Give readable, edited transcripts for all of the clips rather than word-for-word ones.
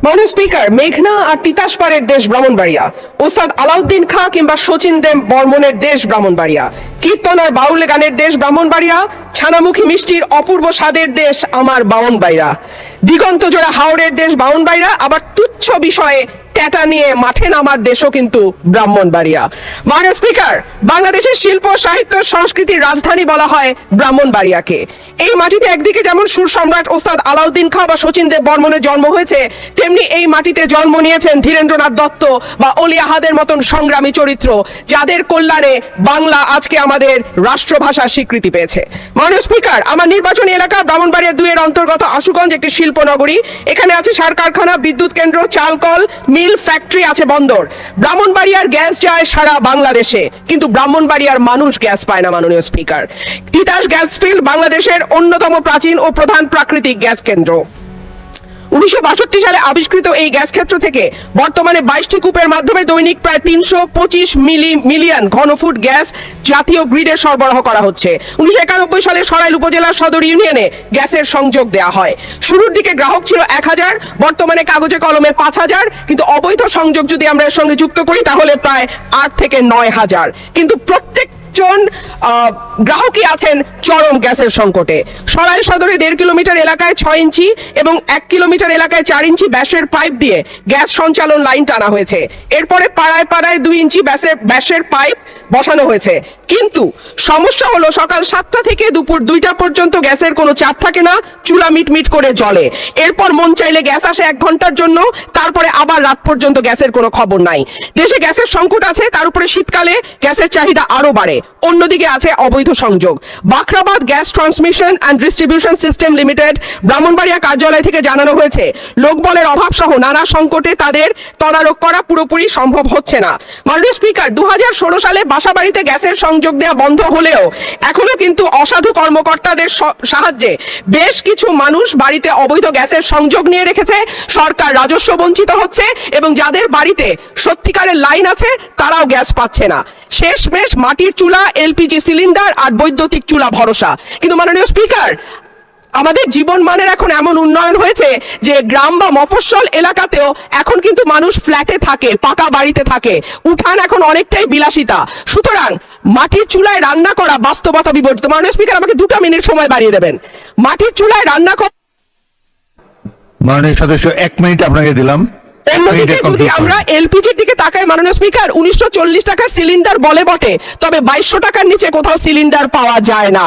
মাননীয় স্পিকার, মেঘনা আর তিতাস পাড়ের দেশ ব্রাহ্মণবাড়িয়া, ওস্তাদ আলাউদ্দিন খাঁ কিংবা শচীন দেব বর্মনের দেশ ব্রাহ্মণবাড়িয়া, কীর্তন আর বাউল গানের দেশ ব্রাহ্মণবাড়িয়া, ছানামুখী মিষ্টির অপূর্ব স্বাদের দেশ আমার বামনবাড়িয়া, দিগন্ত জোড়া হাওড়ের দেশ বামনবাড়িয়া, আবার তুচ্ছ বিষয়ে ট্যাটা নিয়ে মাঠে নামার দেশও কিন্তু ব্রাহ্মণবাড়িয়া। মাননীয় স্পিকার, বাংলাদেশের শিল্প সাহিত্য সংস্কৃতির রাজধানী বলা হয় ব্রাহ্মণবাড়িয়াকে। এই মাটিতে একদিকে যেমন সুর সম্রাট ওস্তাদ আলাউদ্দিন খাঁ বা শচীন দেব বর্মনের জন্ম হয়েছে, তেমনি এই মাটিতে জন্ম নিয়েছেন ধীরেন্দ্রনাথ দত্ত বা অলি আহাদের মতন সংগ্রামী চরিত্র, যাদের কল্যাণে বাংলা আজকে আমাদের রাষ্ট্রভাষার স্বীকৃতি পেয়েছে। মাননীয় স্পিকার, আমার নির্বাচনী এলাকা ব্রাহ্মণবাড়িয়া 2 এর অন্তর্গত আশুগঞ্জ একটি শিল্প নগরী। এখানে আছে সার কারখানা, বিদ্যুৎ কেন্দ্র, চালকল, মিল, ফ্যাক্টরি, আছে বন্দর। ব্রাহ্মণবাড়িয়ার গ্যাস যায় সারা বাংলাদেশে, কিন্তু ব্রাহ্মণবাড়িয়ার মানুষ গ্যাস পায় না। মাননীয় স্পিকার, তিতাস গ্যাস ফিল্ড বাংলাদেশের অন্যতম প্রাচীন ও প্রধান প্রাকৃতিক গ্যাস কেন্দ্র। 1962 সালে আবিষ্কৃত এই গ্যাস ক্ষেত্র থেকে বর্তমানে 22টি কূপের মাধ্যমে দৈনিক প্রায় 325 মিলিয়ন ঘনফুট গ্যাস জাতীয় গ্রিডে সরবরাহ করা হচ্ছে। 1991 সালে সরাইল উপজেলার সদর ইউনিয়নে গ্যাসের সংযোগ দেওয়া হয়। শুরুর দিকে গ্রাহক ছিল 1000, বর্তমানে কাগজে কলমে 5000, কিন্তু অবৈধ সংযোগ যদি আমরা এর সঙ্গে যুক্ত করি তাহলে প্রায় 8 থেকে 9000। কিন্তু প্রত্যেক গ্রাহকই আছেন চরম গ্যাসের সংকটে। সরাইল সদরে 1.5 কিলোমিটার এলাকায় 6 ইঞ্চি এবং 1 কিলোমিটার এলাকায় 4 ইঞ্চি ব্যাসের পাইপ দিয়ে গ্যাস সঞ্চালন লাইন টানা হয়েছে। এরপরে পাড়ায় পাড়ায় 2 ইঞ্চি ব্যাসের পাইপ বসানো হয়েছে। কিন্তু সমস্যা হলো সকাল 7টা থেকে দুপুর 2টা পর্যন্ত গ্যাসের কোনো চাপ থাকে না, চুলা মিটমিট করে জ্বলে। এরপর মন চাইলে গ্যাস আসে 1 ঘন্টার জন্য, তারপরে আবার রাত পর্যন্ত গ্যাসের কোনো খবর নাই। দেশে গ্যাসের সংকট আছে, তার উপরে শীতকালে গ্যাসের চাহিদা আরো বাড়ে। অন্যদিকে আছে অবৈধ সংযোগ। Bakhrabad gas transmission and distribution system limited Brahmanbaria কার্যালয় থেকে জানানো হয়েছে, লোকবলের অভাব সহ নানা সংকটে তাদের তদারক করা পুরোপুরি সম্ভব হচ্ছে না। মাননীয় স্পিকার, 2016 সালে বাসাবাড়িতে গ্যাসের সংযোগ দেওয়া বন্ধ হলেও এখনো কিন্তু অসাধু কর্মকর্তাদের সাহায্যে বেশ কিছু মানুষ বাড়িতে অবৈধ গ্যাসের সংযোগ নিয়ে রেখেছে। সরকার রাজস্ব বঞ্চিত হচ্ছে এবং যাদের বাড়িতে সত্যিকারের লাইন আছে তারাও গ্যাস পাচ্ছে না। শেষমেশ মাটির চুলা, এলপিজি সিলিন্ডার আর বৈদ্যুতিক চুলা ভরসা। কিন্তু মাননীয় স্পিকার, আমাদের জীবন মানের এখন এমন উন্নয়ন হয়েছে যে গ্রাম বা মফস্বল এলাকাতেও এখন কিন্তু মানুষ ফ্ল্যাটে থাকে, পাকা বাড়িতে থাকে, উঠান এখন অনেকটাই বিলাসিতা। সুতরাং মাটির চুলায় রান্না করা বাস্তবতা বিবর্জিত। মাননীয় স্পিকার, আমাকে 2টা মিনিট সময় বাড়িয়ে দেবেন। মাটির চুলায় রান্না করা, মাননীয় সদস্য 1 মিনিট আপনাকে দিলাম। অন্যদিকে যদি আমরা এলপিজির দিকে তাকাই মাননীয় স্পিকার, 1940 টাকার সিলিন্ডার বলে বটে, তবে 2200 টাকার নিচে কোথাও সিলিন্ডার পাওয়া যায় না।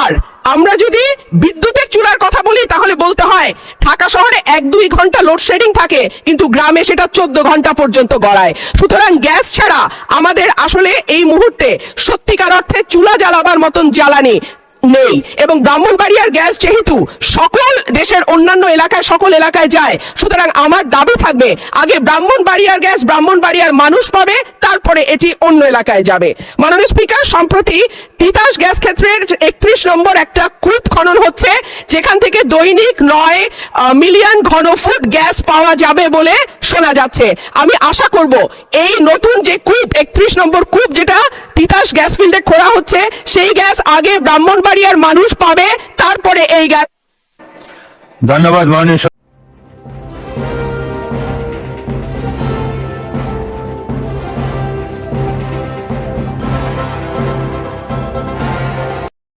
আর আমরা যদি বিদ্যুতের চুলার কথা বলি তাহলে বলতে হয় ঢাকা শহরে 1-2 ঘন্টা লোডশেডিং থাকে, কিন্তু গ্রামে সেটা 14 ঘন্টা পর্যন্ত গড়ায়। সুতরাং গ্যাস ছাড়া আমাদের আসলে এই মুহূর্তে সত্যিকার অর্থে চুলা জ্বালাবার মতন জ্বালানি নেই। এবং ব্রাহ্মণবাড়িয়ার গ্যাস যেহেতু সকল দেশের অন্যান্য এলাকায় সকল এলাকায় যায়, সুতরাং আমার দাবি থাকবে আগে ব্রাহ্মণবাড়িয়ার গ্যাস ব্রাহ্মণবাড়িয়ার মানুষ পাবে, তারপরে এটি অন্য এলাকায় যাবে। মাননীয় স্পিকার, সম্প্রতি তিতাস গ্যাস ক্ষেত্রের 31 নম্বর একটা কূপ খনন হচ্ছে, যেখান থেকে দৈনিক 9 মিলিয়ন ঘনফুট গ্যাস পাওয়া যাবে বলে শোনা যাচ্ছে। আমি আশা করব এই নতুন যে কূপ 31 নম্বর কূপ যেটা তিতাস গ্যাস ফিল্ডে খোঁড়া হচ্ছে, সেই গ্যাস আগে ব্রাহ্মণবাড়িয়ার মানুষ পাবে, তারপরে এই গ্যাস। ধন্যবাদ মাননীয়